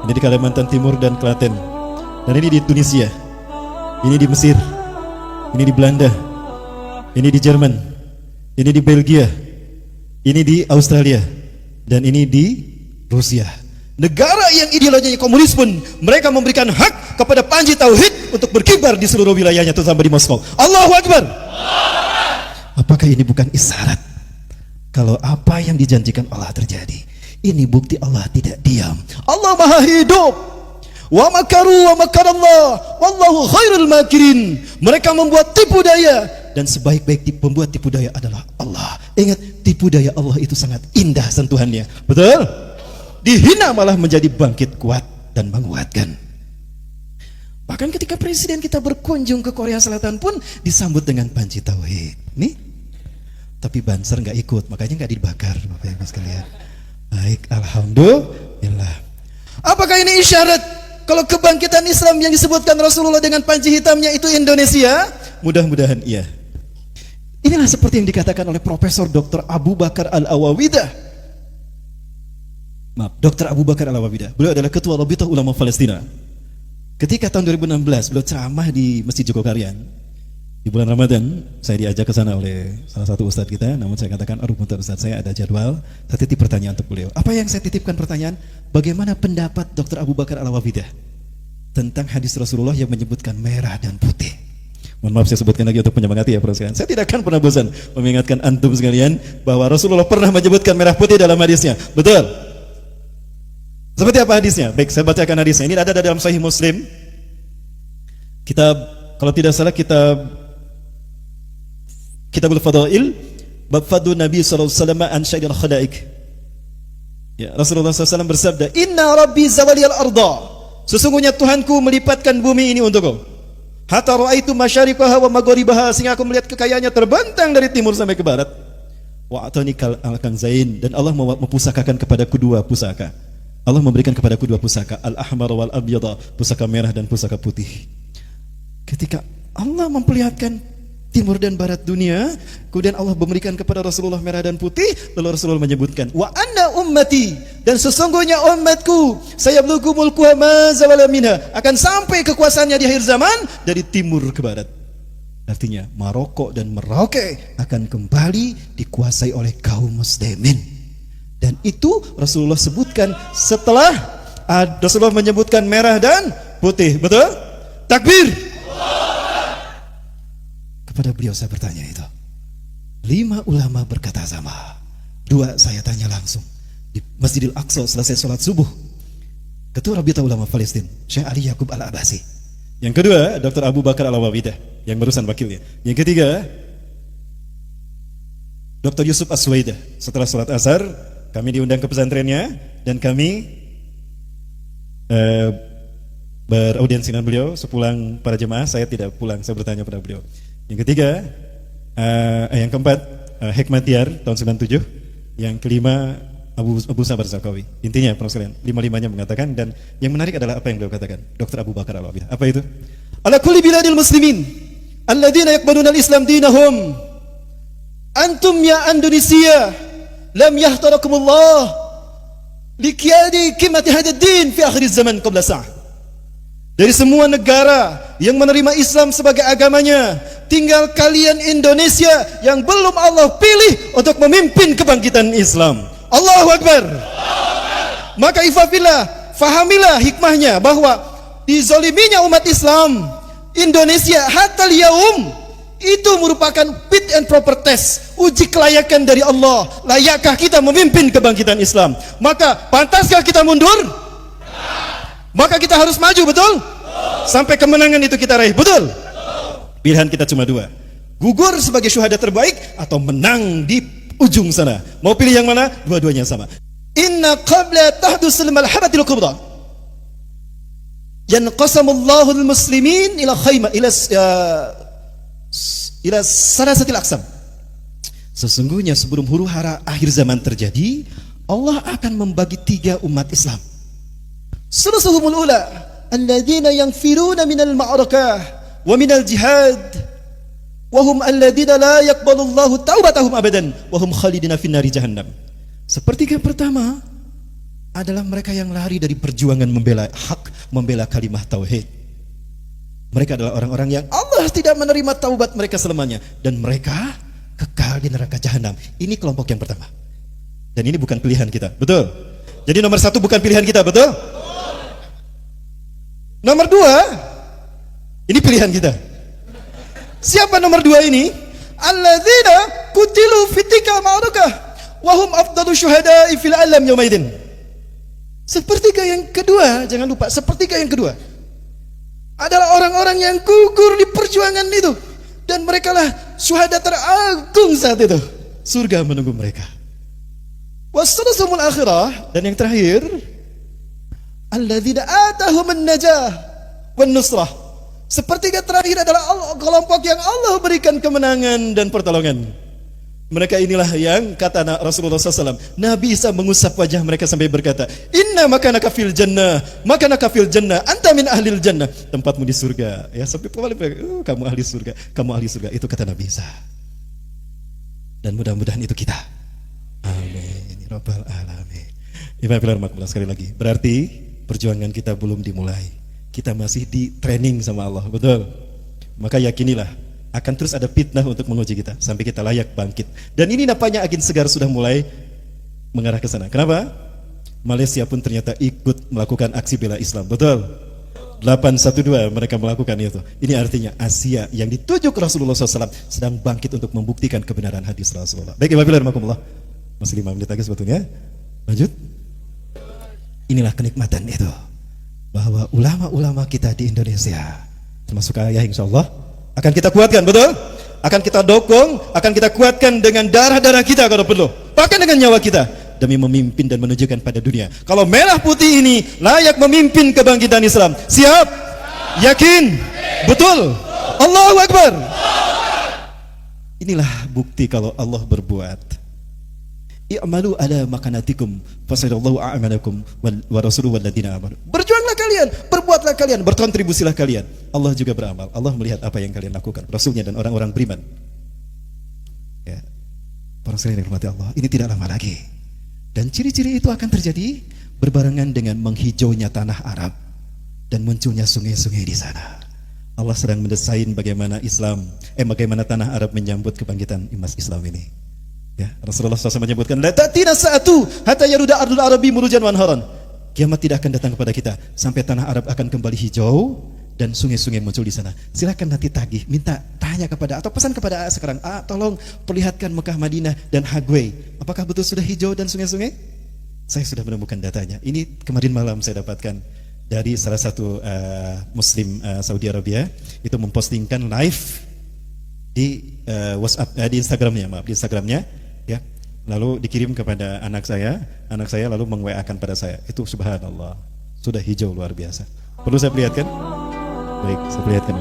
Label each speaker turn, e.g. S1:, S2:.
S1: Ini di Kalimantan Timur dan Klaten. Dan ini di Tunisia. Ini di Mesir. Ini di Belanda. Ini di Jerman. Ini di Belgia. Ini di Australia. Dan ini di Rusia. Negara yang ideologinya komunis pun mereka memberikan hak kepada Panji Tauhid untuk berkibar di seluruh wilayahnya, terutama di Moskow. Allahu Akbar. Apakah ini bukan isyarat kalau apa yang dijanjikan Allah terjadi? Ini bukti Allah tidak diam. Allah Maha hidup. Wa makaru wa makarallah wallahu khairul makirin. Mereka membuat tipu daya dan sebaik-baik pembuat tipu daya adalah Allah. Ingat, tipu daya Allah itu sangat indah sentuhannya. Betul? Dihina malah menjadi bangkit kuat dan menguatkan. Bahkan ketika presiden kita berkunjung ke Korea Selatan pun disambut dengan Panji Tauhid. Nih, tapi Banser nggak ikut, makanya nggak dibakar, Bapak Ibu sekalian. Baik, alhamdulillah. Apakah ini isyarat kalau kebangkitan Islam yang disebutkan Rasulullah dengan panji hitamnya itu Indonesia? Mudah-mudahan iya. Inilah seperti yang dikatakan oleh Profesor Dr. Abu Bakar Al-Awawidah. Maaf, Dr. Abu Bakar Al-Awawidah. Beliau adalah Ketua Rabithah Ulama Palestina. Ketika tahun 2016 beliau ceramah di Masjid Jogokarian di bulan Ramadan, saya diajak ke sana oleh salah satu ustadz kita. Namun saya katakan, aduh bentar ustadz, saya ada jadwal. Saya titip pertanyaan untuk beliau. Apa yang saya titipkan pertanyaan? Bagaimana pendapat Dr. Abu Bakar Al-Awawidah tentang hadis Rasulullah yang menyebutkan merah dan putih? Mohon maaf saya sebutkan lagi untuk menyemangati ya para sekalian. Saya tidak akan pernah bosan mengingatkan antum sekalian bahwa Rasulullah pernah menyebutkan merah putih dalam hadisnya. Betul? Seperti apa hadisnya? Baik, saya bacakan hadisnya. Ini ada dalam Sahih Muslim. Kitab, kalau tidak salah Kitabul Fadail, bab fadlu Nabi sallallahu alaihi wasallam an syairil khalaik. Ya, Rasulullah SAW bersabda, "Inna Rabbi zawaliyal arda." Sesungguhnya Tuhanku melipatkan bumi ini untukku. Hatta ra'aitu masyariqaha wa magharibaha, sehingga aku melihat kekayaannya terbentang dari timur sampai ke barat. Wa atani kal al-kanzain, dan Allah mempusakakan kepadaku dua pusaka. Allah memberikan kepadaku dua pusaka, al-ahmar wal abyada, pusaka merah dan pusaka putih. Ketika Allah memperlihatkan timur dan barat dunia, kemudian Allah memberikan kepada Rasulullah merah dan putih, lalu Rasulullah menyebutkan, wa anna ummati, dan sesungguhnya umatku, sayablugu mulkuha ma zawala minha, akan sampai kekuasaannya di akhir zaman dari timur ke barat. Artinya Maroko dan Merauke akan kembali dikuasai oleh kaum muslimin. Dan itu Rasulullah sebutkan setelah Rasulullah menyebutkan merah dan putih. Betul? Takbir. Kepada beliau saya bertanya itu. 5 ulama berkata sama. 2 saya tanya langsung di Masjidil Aqsa selesai sholat subuh. Ketua Rabithah Ulama Palestina, Syekh Ali Yaqub Al-Abasi. Yang kedua, Dr. Abu Bakar Al-Awawidah yang barusan wakilnya. Yang ketiga, Dr. Yusuf Aswaidah. Setelah sholat asar kami diundang ke pesantrennya dan kami beraudiensi dengan beliau. Sepulang para jemaah, saya tidak pulang, saya bertanya pada beliau. Yang ketiga, yang keempat, Hikmatiar tahun 97. Yang kelima, Abu Sabar Zarqawi. Intinya para sekalian, 5-5-nya mengatakan, dan yang menarik adalah apa yang beliau katakan, Dr. Abu Bakar Al-Awawidah. Apa itu? Ala kulli biladil muslimin alladzina yaqbaluna al-islam dinahum, antum ya Indonesia lam yahtarakumullah liqiyadi qimati hadzal din fi akhir zaman qabla sa'ah. Dari semua negara yang menerima Islam sebagai agamanya, tinggal kalian Indonesia yang belum Allah pilih untuk memimpin kebangkitan Islam. Allahu Akbar. Maka ifafillah, fahamilah hikmahnya bahwa dizoliminya umat Islam Indonesia hatta yaum itu merupakan fit and proper test, uji kelayakan dari Allah. Layakkah kita memimpin kebangkitan Islam? Maka pantaskah kita mundur? Maka kita harus maju, betul? Sampai kemenangan itu kita raih, betul? Pilihan kita cuma 2, gugur sebagai syuhada terbaik atau menang di ujung sana. Mau pilih yang mana? Dua-duanya sama. Inna qabla tahdusul malhabatil kubra yanqasamullahu al-muslimin ila khayma ila salasatil aqsam. Sesungguhnya sebelum huru hara akhir zaman terjadi, Allah akan membagi 3 umat Islam. Sulusuhumul ula alladzina yanfiruna minal ma'rakah wa minal jihad wa hum alladzina la yaqbalullahu taubatahum abadan wa hum khalidina fin nari jahannam. Sepertiga pertama adalah mereka yang lari dari perjuangan membela hak, membela kalimah tauhid. Mereka adalah orang-orang yang Allah tidak menerima taubat mereka selamanya, dan mereka kekal di neraka jahanam. Ini kelompok yang pertama. Dan ini bukan pilihan kita, betul? Jadi nomor satu bukan pilihan kita, betul? Nomor dua, ini pilihan kita. Siapa nomor dua ini? Alladzina kutilu fitika ma'rukah wahum afdalu syuhada'i fil alam yaumaidin. Sepertiga yang kedua, jangan lupa, sepertiga yang kedua adalah orang-orang yang gugur di perjuangan itu, dan mereka lah syuhada teragung saat itu. Surga menunggu mereka. Wassalasumul akhirah, dan yang terakhir, alladzina atahumun najah wan nusrah. Sepertiga terakhir adalah kelompok yang Allah berikan kemenangan dan pertolongan. Mereka inilah yang kata Rasulullah SAW, Nabi Isa mengusap wajah mereka sampai berkata, inna makanaka fil jannah, makanaka fil jannah, anta min ahlil jannah, tempatmu di surga. Ya, sampai kamu ahli surga, kamu ahli surga. Itu kata Nabi Isa. Dan mudah-mudahan itu kita. Amin ya rabbal alamin. Sekali lagi, berarti perjuangan kita belum dimulai. Kita masih di training sama Allah, betul? Maka yakinilah akan terus ada fitnah untuk menguji kita sampai kita layak bangkit. Dan ini nampaknya angin segar sudah mulai mengarah ke sana. Kenapa? Malaysia pun ternyata ikut melakukan aksi bela Islam, betul? 812 mereka melakukan itu. Ini artinya Asia yang dituju ke Rasulullah SAW sedang bangkit untuk membuktikan kebenaran hadis Rasulullah. Baik, masih 5 menit lagi sebetulnya. Lanjut. Inilah kenikmatan itu, bahwa ulama-ulama kita di Indonesia, termasuk ayah, insya Allah akan kita kuatkan, betul? Akan kita dukung, akan kita kuatkan dengan darah-darah kita kalau perlu, bahkan dengan nyawa kita, demi memimpin dan menunjukkan pada dunia kalau merah putih ini layak memimpin kebangkitan Islam. Siap? Yakin? Betul? Allahu Akbar. Inilah bukti kalau Allah berbuat. I'malu ala makanatikum fasadallahu a'malakum wa rasuluhu walladzina amanu. Berjuanglah kalian, berbuatlah kalian, berkontribusilah kalian. Allah juga beramal. Allah melihat apa yang kalian lakukan, Rasulnya dan orang-orang beriman. Ya. Para sekalian yang dirahmati Allah, ini tidak lama lagi. Dan ciri-ciri itu akan terjadi berbarengan dengan menghijaunya tanah Arab dan munculnya sungai-sungai di sana. Allah sedang mendesain bagaimana bagaimana tanah Arab menyambut kebangkitan umat Islam ini. Ya, Rasulullah SAW menyebutkan, la ta'tina sa'atu hatta yaruda ardul arabi murujan wanharan. Kiamat tidak akan datang kepada kita sampai tanah Arab akan kembali hijau dan sungai-sungai muncul di sana. Silakan nanti tagih, minta tanya kepada atau pesan kepada sekarang, tolong perlihatkan Mekah, Madinah dan Hagway. Apakah betul sudah hijau dan sungai-sungai? Saya sudah menemukan datanya. Ini kemarin malam saya dapatkan dari salah satu Muslim Saudi Arabia, itu mempostingkan live di WhatsApp, di Instagramnya, ya. Lalu dikirim kepada anak saya lalu meng-WA-kan pada saya. Itu subhanallah, sudah hijau luar biasa. Perlu saya perlihatkan? Baik, saya perlihatkan.